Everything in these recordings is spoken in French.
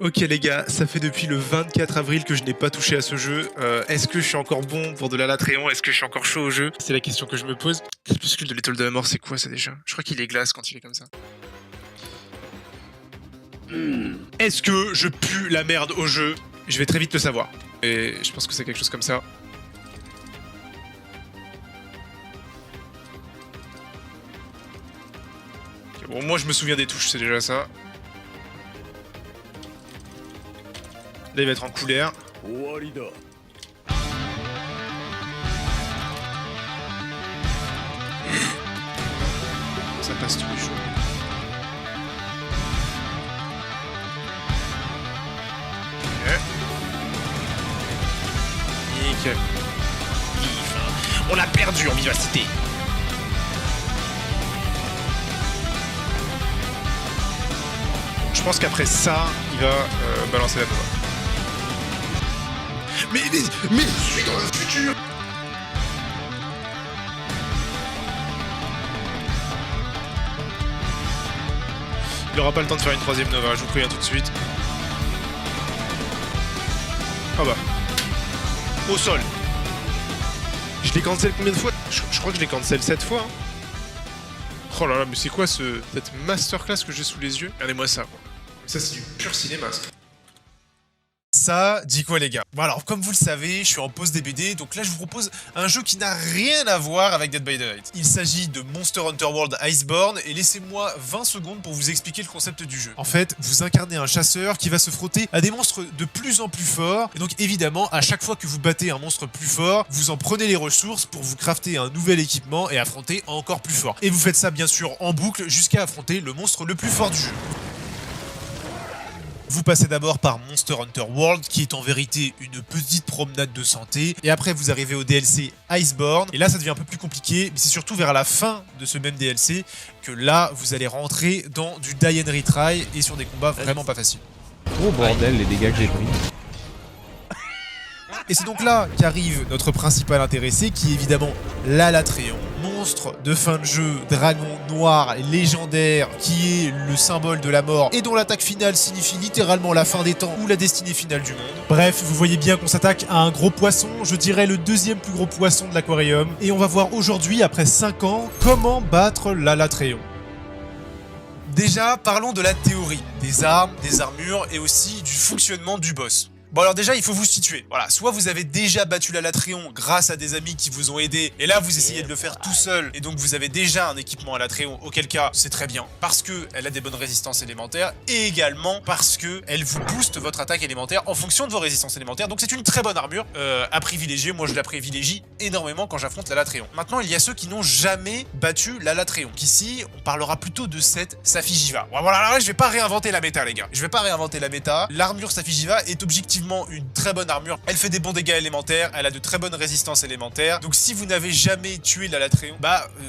Ok les gars, ça fait depuis le 24 avril que je n'ai pas touché à ce jeu. Est-ce que je suis encore bon pour de l'Alatréon? Est-ce que je suis encore chaud au jeu? C'est la question que je me pose. Le crépuscule de l'étoile de la mort, c'est quoi ça déjà? Je crois qu'il est glace quand il est comme ça. Est-ce que je pue la merde au jeu? Je vais très vite le savoir. Et je pense que c'est quelque chose comme ça. Ok, bon, moi je me souviens des touches, c'est déjà ça. Là il va être en couleur. Ça passe tous les jours. Ok. Nickel. On l'a perdu en vivacité. Je pense qu'après ça, il va balancer la Nova. Mais je suis dans le futur. Il aura pas le temps de faire une troisième Nova, je vous préviens tout de suite. Ah bah. Au sol. Je l'ai cancel combien de fois? Je crois que je l'ai cancel 7 fois. Hein. Oh là là, mais c'est quoi cette masterclass que j'ai sous les yeux? Regardez-moi ça, quoi. Ça, c'est du pur cinéma, ça. Ça dit quoi les gars? Bon alors comme vous le savez, je suis en pause DBD, donc là je vous propose un jeu qui n'a rien à voir avec Dead by Daylight. Il s'agit de Monster Hunter World Iceborne et laissez-moi 20 secondes pour vous expliquer le concept du jeu. En fait, vous incarnez un chasseur qui va se frotter à des monstres de plus en plus forts et donc évidemment à chaque fois que vous battez un monstre plus fort, vous en prenez les ressources pour vous crafter un nouvel équipement et affronter encore plus fort. Et vous faites ça bien sûr en boucle jusqu'à affronter le monstre le plus fort du jeu. Vous passez d'abord par Monster Hunter World, qui est en vérité une petite promenade de santé, et après vous arrivez au DLC Iceborne, et là ça devient un peu plus compliqué, mais c'est surtout vers la fin de ce même DLC que là vous allez rentrer dans du die and retry et sur des combats vraiment pas faciles. Oh bordel, les dégâts que j'ai pris. Et c'est donc là qu'arrive notre principal intéressé, qui est évidemment l'Alatréon, monstre de fin de jeu, dragon noir légendaire, qui est le symbole de la mort et dont l'attaque finale signifie littéralement la fin des temps ou la destinée finale du monde. Bref, vous voyez bien qu'on s'attaque à un gros poisson, je dirais le deuxième plus gros poisson de l'aquarium, et on va voir aujourd'hui, après 5 ans, comment battre l'Alatréon. Déjà, parlons de la théorie, des armes, des armures et aussi du fonctionnement du boss. Bon alors déjà il faut vous situer, voilà, soit vous avez déjà battu l'Alatréon grâce à des amis qui vous ont aidé, et là vous essayez de le faire tout seul, et donc vous avez déjà un équipement Alatréon, auquel cas c'est très bien, parce que elle a des bonnes résistances élémentaires, et également parce que elle vous booste votre attaque élémentaire en fonction de vos résistances élémentaires, donc c'est une très bonne armure à privilégier, moi je la privilégie énormément quand j'affronte l'Alatréon. Maintenant il y a ceux qui n'ont jamais battu l'Alatréon, qu'ici on parlera plutôt de cette Safi'jiiva. Voilà, là je vais pas réinventer la méta les gars, je vais pas réinventer la méta, l'armure Safi'jiiva est objectivement une très bonne armure, elle fait des bons dégâts élémentaires, elle a de très bonnes résistances élémentaires, donc si vous n'avez jamais tué l'Alatréon,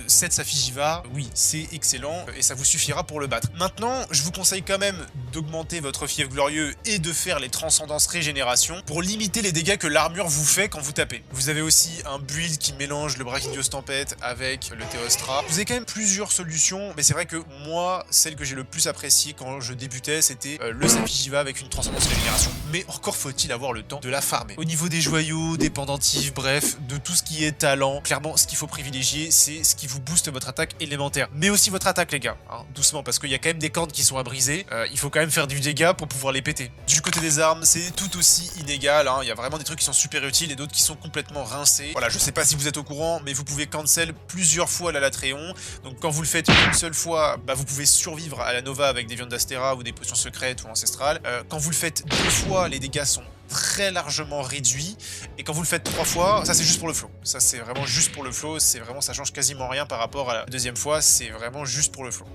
cette Safi'jiiva, oui, c'est excellent, et ça vous suffira pour le battre. Maintenant, je vous conseille quand même d'augmenter votre fief glorieux et de faire les transcendances régénération pour limiter les dégâts que l'armure vous fait quand vous tapez. Vous avez aussi un build qui mélange le Brachydios Tempête avec le Théostra. Vous avez quand même plusieurs solutions, mais c'est vrai que moi, celle que j'ai le plus appréciée quand je débutais, c'était le Safi'jiiva avec une transcendance régénération. Mais encore faut-il avoir le temps de la farmer. Au niveau des joyaux, des pendentifs, bref, de tout ce qui est talent, clairement, ce qu'il faut privilégier, c'est ce qui vous booste votre attaque élémentaire. Mais aussi votre attaque, les gars. Hein, doucement, parce qu'il y a quand même des cordes qui sont à briser. Il faut quand même faire du dégât pour pouvoir les péter. Du côté des armes, c'est tout aussi inégal. Hein. Il y a vraiment des trucs qui sont super utiles et d'autres qui sont complètement rincés. Voilà, je sais pas si vous êtes au courant, mais vous pouvez cancel plusieurs fois l'Alatréon. Donc quand vous le faites une seule fois, vous pouvez survivre à la Nova avec des viandes d'Astera ou des potions secrètes ou ancestrales. Quand vous le faites 2 fois, les dégâts sont très largement réduit, et quand vous le faites 3 fois, ça c'est juste pour le flow. Ça c'est vraiment juste pour le flow, c'est vraiment, ça change quasiment rien par rapport à la deuxième fois, c'est vraiment juste pour le flow.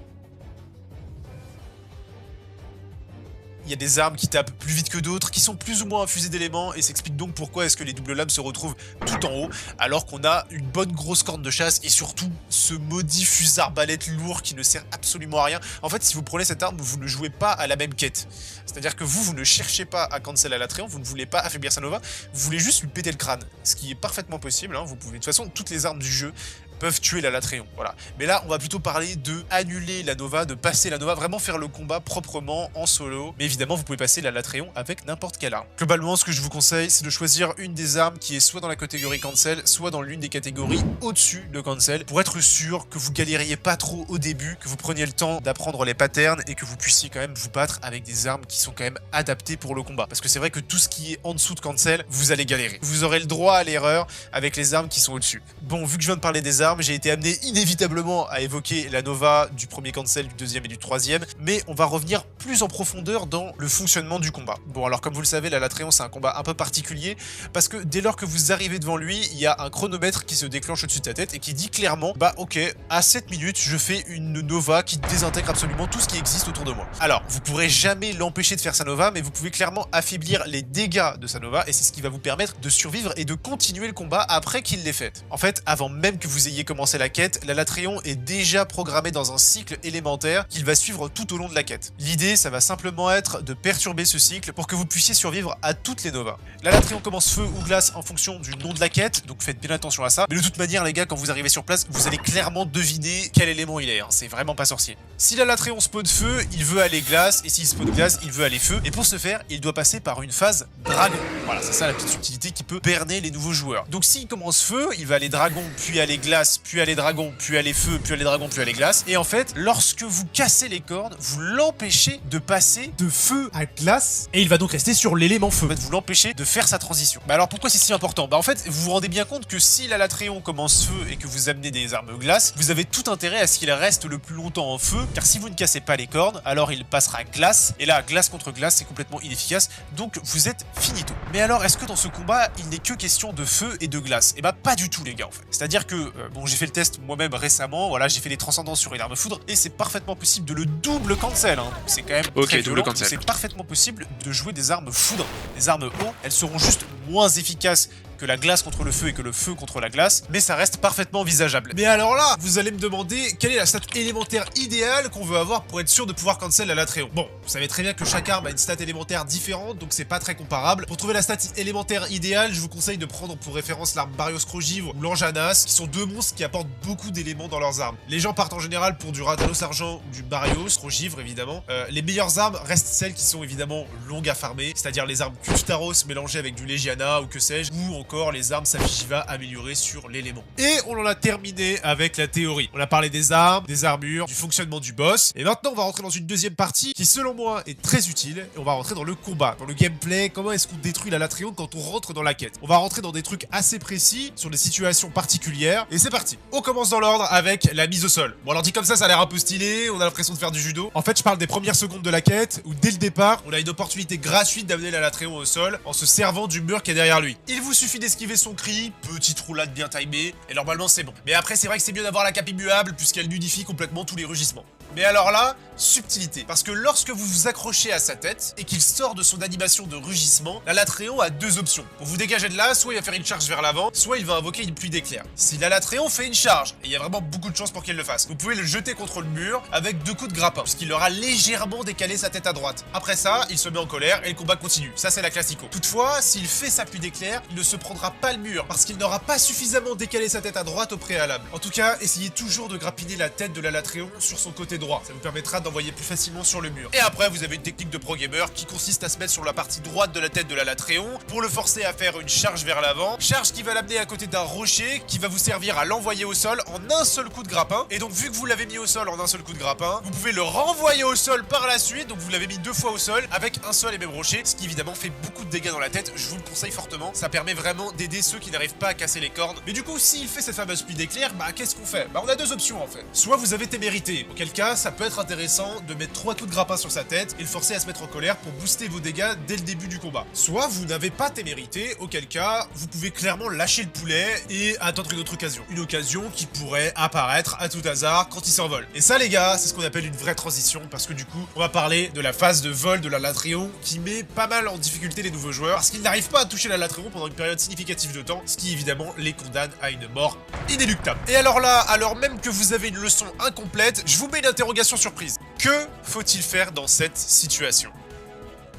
Il y a des armes qui tapent plus vite que d'autres, qui sont plus ou moins infusées d'éléments, et s'explique donc pourquoi est-ce que les doubles lames se retrouvent tout en haut, alors qu'on a une bonne grosse corne de chasse, et surtout ce maudit fusil arbalète lourd qui ne sert absolument à rien. En fait, si vous prenez cette arme, vous ne jouez pas à la même quête. C'est-à-dire que vous ne cherchez pas à cancel l'Alatréon, vous ne voulez pas affaiblir sa Nova, vous voulez juste lui péter le crâne. Ce qui est parfaitement possible, hein. Vous pouvez, de toute façon, toutes les armes du jeu peuvent tuer la Latréon, voilà. Mais là, on va plutôt parler de annuler la Nova, de passer la Nova, vraiment faire le combat proprement en solo. Mais évidemment, vous pouvez passer la Latréon avec n'importe quelle arme. Globalement, ce que je vous conseille, c'est de choisir une des armes qui est soit dans la catégorie cancel, soit dans l'une des catégories au-dessus de cancel, pour être sûr que vous galériez pas trop au début, que vous preniez le temps d'apprendre les patterns et que vous puissiez quand même vous battre avec des armes qui sont quand même adaptées pour le combat. Parce que c'est vrai que tout ce qui est en dessous de cancel, vous allez galérer. Vous aurez le droit à l'erreur avec les armes qui sont au-dessus. Bon, vu que je viens de parler des armes, j'ai été amené inévitablement à évoquer la Nova du premier cancel, du deuxième et du troisième, mais on va revenir plus en profondeur dans le fonctionnement du combat. Bon, alors comme vous le savez, la Latréon, c'est un combat un peu particulier, parce que dès lors que vous arrivez devant lui, il y a un chronomètre qui se déclenche au-dessus de ta tête et qui dit clairement, bah ok, à 7 minutes, je fais une Nova qui désintègre absolument tout ce qui existe autour de moi. Alors, vous pourrez jamais l'empêcher de faire sa Nova, mais vous pouvez clairement affaiblir les dégâts de sa Nova, et c'est ce qui va vous permettre de survivre et de continuer le combat après qu'il l'ait fait. En fait, avant même que vous ayez commencé la quête, la Latréon est déjà programmée dans un cycle élémentaire qu'il va suivre tout au long de la quête. L'idée, ça va simplement être de perturber ce cycle pour que vous puissiez survivre à toutes les Novas. La Latréon commence feu ou glace en fonction du nom de la quête, donc faites bien attention à ça. Mais de toute manière, les gars, quand vous arrivez sur place, vous allez clairement deviner quel élément il est, hein. C'est vraiment pas sorcier. Si la Latréon spawn feu, il veut aller glace, et s'il spawn glace, il veut aller feu. Et pour ce faire, il doit passer par une phase dragon. Voilà, c'est ça la petite subtilité qui peut berner les nouveaux joueurs. Donc s'il commence feu, il va aller dragon, puis aller glace, puis aller dragon, puis aller feu, puis aller dragon, puis aller glace. Et en fait, lorsque vous cassez les cordes, vous l'empêchez de passer de feu à glace, et il va donc rester sur l'élément feu. En fait, vous l'empêchez de faire sa transition. Bah alors pourquoi c'est si important? Bah en fait, vous vous rendez bien compte que si la Latréon commence feu et que vous amenez des armes glace, vous avez tout intérêt à ce qu'il reste le plus longtemps en feu, car si vous ne cassez pas les cordes, alors il passera glace, et là, glace contre glace, c'est complètement inefficace, donc vous êtes finito. Mais alors, est-ce que dans ce combat, il n'est que question de feu et de glace? Et bah pas du tout les gars en fait. C'est-à-dire que, bon j'ai fait le test moi-même récemment, voilà, j'ai fait les transcendances sur une arme foudre, et c'est parfaitement possible de le double cancel, hein. C'est quand même très violent, c'est parfaitement possible de jouer des armes foudre, des armes eau, elles seront juste moins efficaces que la glace contre le feu et que le feu contre la glace, mais ça reste parfaitement envisageable. Mais alors là, vous allez me demander quelle est la stat élémentaire idéale qu'on veut avoir pour être sûr de pouvoir cancel la Latréon. Bon, vous savez très bien que chaque arme a une stat élémentaire différente, donc c'est pas très comparable. Pour trouver la stat élémentaire idéale, je vous conseille de prendre pour référence l'arme Barrios Crogivre ou l'Anjanas, qui sont deux monstres qui apportent beaucoup d'éléments dans leurs armes. Les gens partent en général pour du Radalos Argent ou du Barrios Crogivre évidemment. Les meilleures armes restent celles qui sont évidemment longues à farmer, c'est-à-dire les armes Kuftaros mélangées avec du Legiana ou que sais-je, ou encore les armes Safijiva améliorées sur l'élément. Et on en a terminé avec la théorie. On a parlé des armes, des armures, du fonctionnement du boss, et maintenant on va rentrer dans une deuxième partie qui selon moi est très utile, et on va rentrer dans le combat, dans le gameplay, comment est-ce qu'on détruit la Latréon quand on rentre dans la quête. On va rentrer dans des trucs assez précis, sur des situations particulières, et c'est parti. On commence dans l'ordre avec la mise au sol. Bon alors dit comme ça a l'air un peu stylé, on a l'impression de faire du judo. En fait je parle des premières secondes de la quête, où dès le départ, on a une opportunité gratuite d'amener la Latréon au sol, en se servant du mur qui est derrière lui. Il vous suffit d'esquiver son cri, petite roulade bien timée, et normalement c'est bon. Mais après c'est vrai que c'est mieux d'avoir la cape immuable, puisqu'elle nudifie complètement tous les rugissements. Mais alors là, subtilité. Parce que lorsque vous vous accrochez à sa tête, et qu'il sort de son animation de rugissement, la Latréon a deux options. Pour vous dégager de là, soit il va faire une charge vers l'avant, soit il va invoquer une pluie d'éclairs. Si la Latréon fait une charge, et il y a vraiment beaucoup de chances pour qu'elle le fasse, vous pouvez le jeter contre le mur avec 2 coups de grappin, puisqu'il aura légèrement décalé sa tête à droite. Après ça, il se met en colère, et le combat continue. Ça c'est la classico. Toutefois, s'il fait sa pluie d'éclairs, il ne se prendra pas le mur, parce qu'il n'aura pas suffisamment décalé sa tête à droite au préalable. En tout cas, essayez toujours de grappiner la tête de la Latréon sur son côté droit. Ça vous permettra d'envoyer plus facilement sur le mur. Et après, vous avez une technique de pro gamer qui consiste à se mettre sur la partie droite de la tête de la Latréon pour le forcer à faire une charge vers l'avant. Charge qui va l'amener à côté d'un rocher qui va vous servir à l'envoyer au sol en un seul coup de grappin. Et donc, vu que vous l'avez mis au sol en un seul coup de grappin, vous pouvez le renvoyer au sol par la suite. Donc, vous l'avez mis 2 fois au sol avec un seul et même rocher, ce qui évidemment fait beaucoup de dégâts dans la tête. Je vous le conseille fortement. Ça permet vraiment d'aider ceux qui n'arrivent pas à casser les cornes. Mais du coup, s'il fait cette fameuse pluie d'éclairs, bah qu'est-ce qu'on fait? Bah on a 2 options en fait. Soit vous avez témérité, auquel cas ça peut être intéressant de mettre 3 coups de grappin sur sa tête et le forcer à se mettre en colère pour booster vos dégâts dès le début du combat. Soit vous n'avez pas témérité, auquel cas vous pouvez clairement lâcher le poulet et attendre une autre occasion. Une occasion qui pourrait apparaître à tout hasard quand il s'envole. Et ça les gars, c'est ce qu'on appelle une vraie transition parce que du coup, on va parler de la phase de vol de la Latréon qui met pas mal en difficulté les nouveaux joueurs parce qu'ils n'arrivent pas à toucher la Latréon pendant une période significative de temps, ce qui évidemment les condamne à une mort inéluctable. Et alors là, alors même que vous avez une leçon incomplète, je vous mets une interrogation surprise. Que faut-il faire dans cette situation?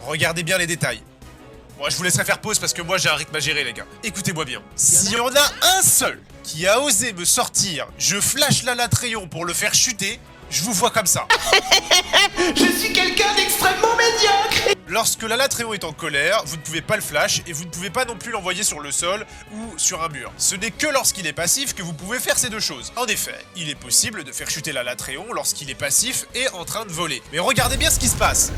Regardez bien les détails. Bon, je vous laisserai faire pause parce que moi j'ai un rythme à gérer les gars. Écoutez-moi bien. S'il y en a un seul qui a osé me sortir, je flash la Latréon pour le faire chuter, je vous vois comme ça. Je suis quelqu'un d'extrêmement médiocre. Lorsque la Latréon est en colère, vous ne pouvez pas le flash et vous ne pouvez pas non plus l'envoyer sur le sol ou sur un mur. Ce n'est que lorsqu'il est passif que vous pouvez faire ces deux choses. En effet, il est possible de faire chuter la Latréon lorsqu'il est passif et en train de voler. Mais regardez bien ce qui se passe.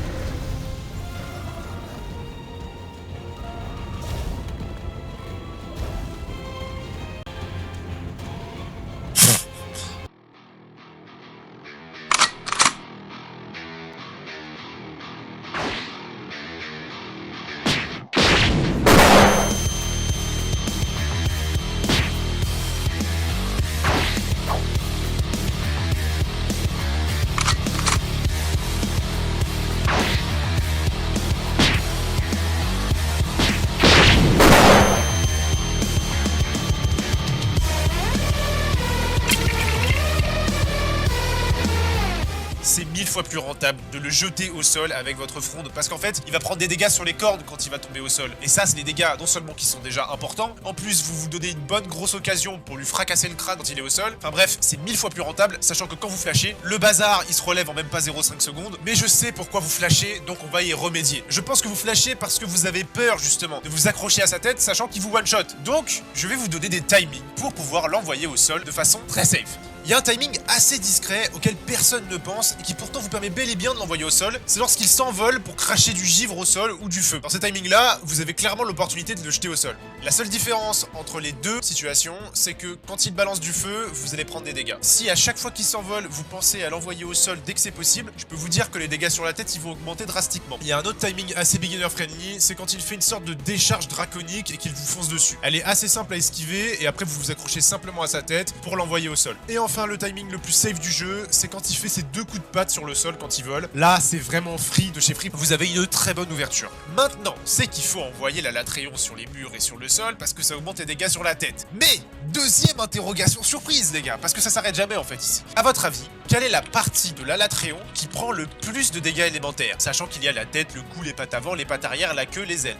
C'est 1000 fois plus rentable de le jeter au sol avec votre fronde parce qu'en fait il va prendre des dégâts sur les cordes quand il va tomber au sol. Et ça c'est des dégâts non seulement qui sont déjà importants, en plus vous vous donnez une bonne grosse occasion pour lui fracasser le crâne quand il est au sol. Enfin bref, c'est 1000 fois plus rentable, sachant que quand vous flashez, le bazar il se relève en même pas 0,5 secondes. Mais je sais pourquoi vous flashez, donc on va y remédier. Je pense que vous flashez parce que vous avez peur justement de vous accrocher à sa tête, sachant qu'il vous one shot. Donc je vais vous donner des timings pour pouvoir l'envoyer au sol de façon très safe. Il y a un timing assez discret auquel personne ne pense et qui pourtant vous permet bel et bien de l'envoyer au sol, c'est lorsqu'il s'envole pour cracher du givre au sol ou du feu. Dans ce timing là, vous avez clairement l'opportunité de le jeter au sol. La seule différence entre les deux situations, c'est que quand il balance du feu, vous allez prendre des dégâts. Si à chaque fois qu'il s'envole, vous pensez à l'envoyer au sol dès que c'est possible, je peux vous dire que les dégâts sur la tête ils vont augmenter drastiquement. Il y a un autre timing assez beginner friendly, c'est quand il fait une sorte de décharge draconique et qu'il vous fonce dessus. Elle est assez simple à esquiver et après vous vous accrochez simplement à sa tête pour l'envoyer au sol. Et enfin le timing le plus safe du jeu, c'est quand il fait ses deux coups de patte sur le sol quand il vole. Là c'est vraiment free de chez free, vous avez une très bonne ouverture. Maintenant, c'est qu'il faut envoyer la Latréon sur les murs et sur le sol parce que ça augmente les dégâts sur la tête. Mais, deuxième interrogation surprise les gars, parce que ça s'arrête jamais en fait ici. A votre avis, quelle est la partie de la Latréon qui prend le plus de dégâts élémentaires, sachant qu'il y a la tête, le cou, les pattes avant, les pattes arrière, la queue, les ailes.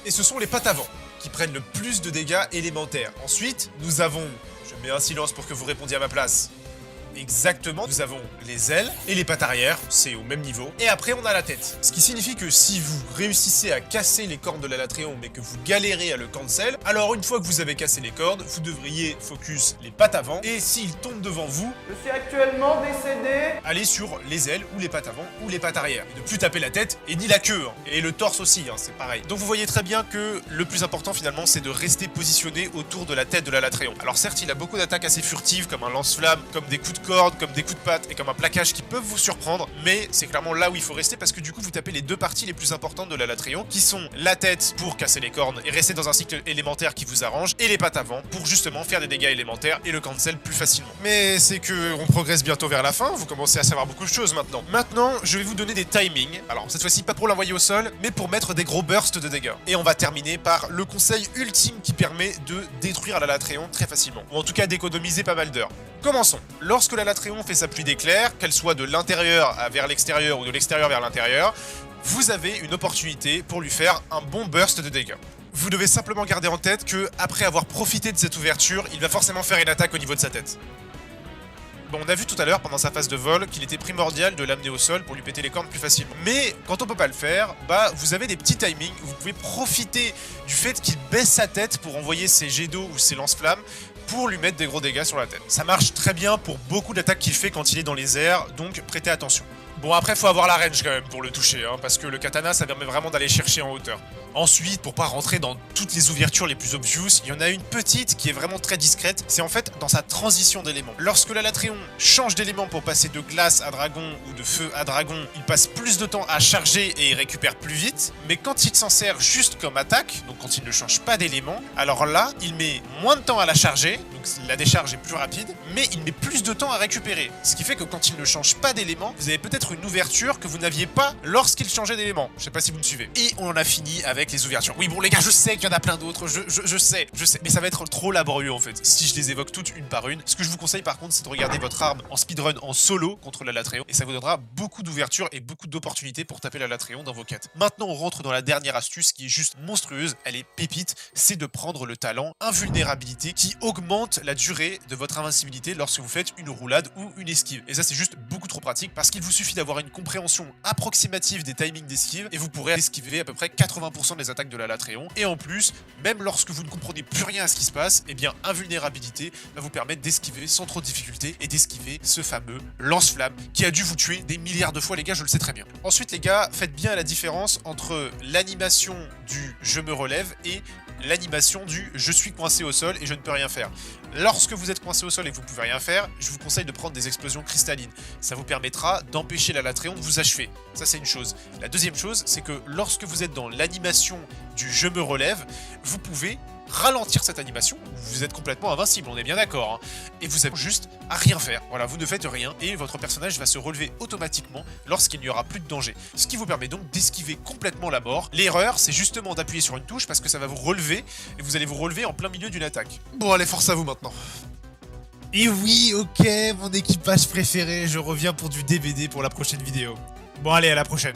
Et ce sont les pattes avant qui prennent le plus de dégâts élémentaires. Ensuite, nous avons... Je mets un silence pour que vous répondiez à ma place. Exactement, nous avons les ailes et les pattes arrière, c'est au même niveau. Et après, on a la tête. Ce qui signifie que si vous réussissez à casser les cornes de la Latréon, mais que vous galérez à le cancel, alors une fois que vous avez cassé les cordes, vous devriez focus les pattes avant. Et s'il tombe devant vous, Je suis actuellement décédé. allez sur les ailes ou les pattes avant ou les pattes arrière. Et ne plus taper la tête et ni la queue. Hein. Et le torse aussi, hein, c'est pareil. Donc vous voyez très bien que le plus important finalement, c'est de rester positionné autour de la tête de la Latréon. Alors certes, il a beaucoup d'attaques assez furtives, comme un lance-flamme, comme des coups de corde, comme des coups de patte et comme un plaquage qui peuvent vous surprendre, mais c'est clairement là où il faut rester parce que du coup vous tapez les deux parties les plus importantes de la Latréon qui sont la tête pour casser les cornes et rester dans un cycle élémentaire qui vous arrange et les pattes avant pour justement faire des dégâts élémentaires et le cancel plus facilement. Mais c'est que on progresse bientôt vers la fin, vous commencez à savoir beaucoup de choses maintenant. Maintenant, je vais vous donner des timings. Alors cette fois-ci pas pour l'envoyer au sol, mais pour mettre des gros bursts de dégâts. Et on va terminer par le conseil ultime qui permet de détruire la Latréon très facilement, ou en tout cas d'économiser pas mal d'heures. Commençons. Lorsque la Latréon fait sa pluie d'éclairs, qu'elle soit de l'intérieur vers l'extérieur ou de l'extérieur vers l'intérieur, vous avez une opportunité pour lui faire un bon burst de dégâts. Vous devez simplement garder en tête que, après avoir profité de cette ouverture, il va forcément faire une attaque au niveau de sa tête. Bon, on a vu tout à l'heure, pendant sa phase de vol, qu'il était primordial de l'amener au sol pour lui péter les cornes plus facilement. Mais, quand on peut pas le faire, bah, vous avez des petits timings, vous pouvez profiter du fait qu'il baisse sa tête pour envoyer ses jets d'eau ou ses lance-flammes, pour lui mettre des gros dégâts sur la tête. Ça marche très bien pour beaucoup d'attaques qu'il fait quand il est dans les airs, donc prêtez attention. Bon, après, faut avoir la range quand même pour le toucher, hein, parce que le katana, ça permet vraiment d'aller chercher en hauteur. Ensuite, pour pas rentrer dans toutes les ouvertures les plus obvious, il y en a une petite qui est vraiment très discrète, c'est en fait dans sa transition d'éléments. Lorsque la Latréon change d'élément pour passer de glace à dragon ou de feu à dragon, il passe plus de temps à charger et il récupère plus vite, mais quand il s'en sert juste comme attaque, donc quand il ne change pas d'élément, alors là, il met moins de temps à la charger, donc la décharge est plus rapide, mais il met plus de temps à récupérer. Ce qui fait que quand il ne change pas d'élément, vous avez peut-être mettre une ouverture que vous n'aviez pas lorsqu'il changeait d'élément. Je sais pas si vous me suivez. Et on en a fini avec les ouvertures. Oui, bon les gars, je sais qu'il y en a plein d'autres, je sais. Mais ça va être trop laborieux en fait, si je les évoque toutes une par une. Ce que je vous conseille par contre, c'est de regarder votre arme en speedrun en solo contre la Latréon, et ça vous donnera beaucoup d'ouvertures et beaucoup d'opportunités pour taper la Latréon dans vos quêtes. Maintenant, on rentre dans la dernière astuce qui est juste monstrueuse, elle est pépite, c'est de prendre le talent invulnérabilité qui augmente la durée de votre invincibilité lorsque vous faites une roulade ou une esquive. Et ça, c'est juste beaucoup trop pratique parce qu'il vous suffit d'avoir une compréhension approximative des timings d'esquive et vous pourrez esquiver à peu près 80% des attaques de la Latréon. Et en plus, même lorsque vous ne comprenez plus rien à ce qui se passe, eh bien, invulnérabilité va vous permettre d'esquiver sans trop de difficulté et d'esquiver ce fameux lance-flamme qui a dû vous tuer des milliards de fois, les gars, je le sais très bien. Ensuite, les gars, faites bien la différence entre l'animation du « je me relève » et l'animation du « je suis coincé au sol et je ne peux rien faire ». Lorsque vous êtes coincé au sol et que vous ne pouvez rien faire, je vous conseille de prendre des explosions cristallines. Ça vous permettra d'empêcher la Latréon de vous achever. Ça, c'est une chose. La deuxième chose, c'est que lorsque vous êtes dans l'animation du « je me relève », vous pouvez ralentir cette animation, vous êtes complètement invincible, on est bien d'accord, hein, et vous avez juste à rien faire. Voilà, vous ne faites rien et votre personnage va se relever automatiquement lorsqu'il n'y aura plus de danger. Ce qui vous permet donc d'esquiver complètement la mort. L'erreur, c'est justement d'appuyer sur une touche parce que ça va vous relever et vous allez vous relever en plein milieu d'une attaque. Bon, allez, force à vous maintenant. Et oui, ok, mon équipage préféré, je reviens pour du DVD pour la prochaine vidéo. Bon, allez, à la prochaine.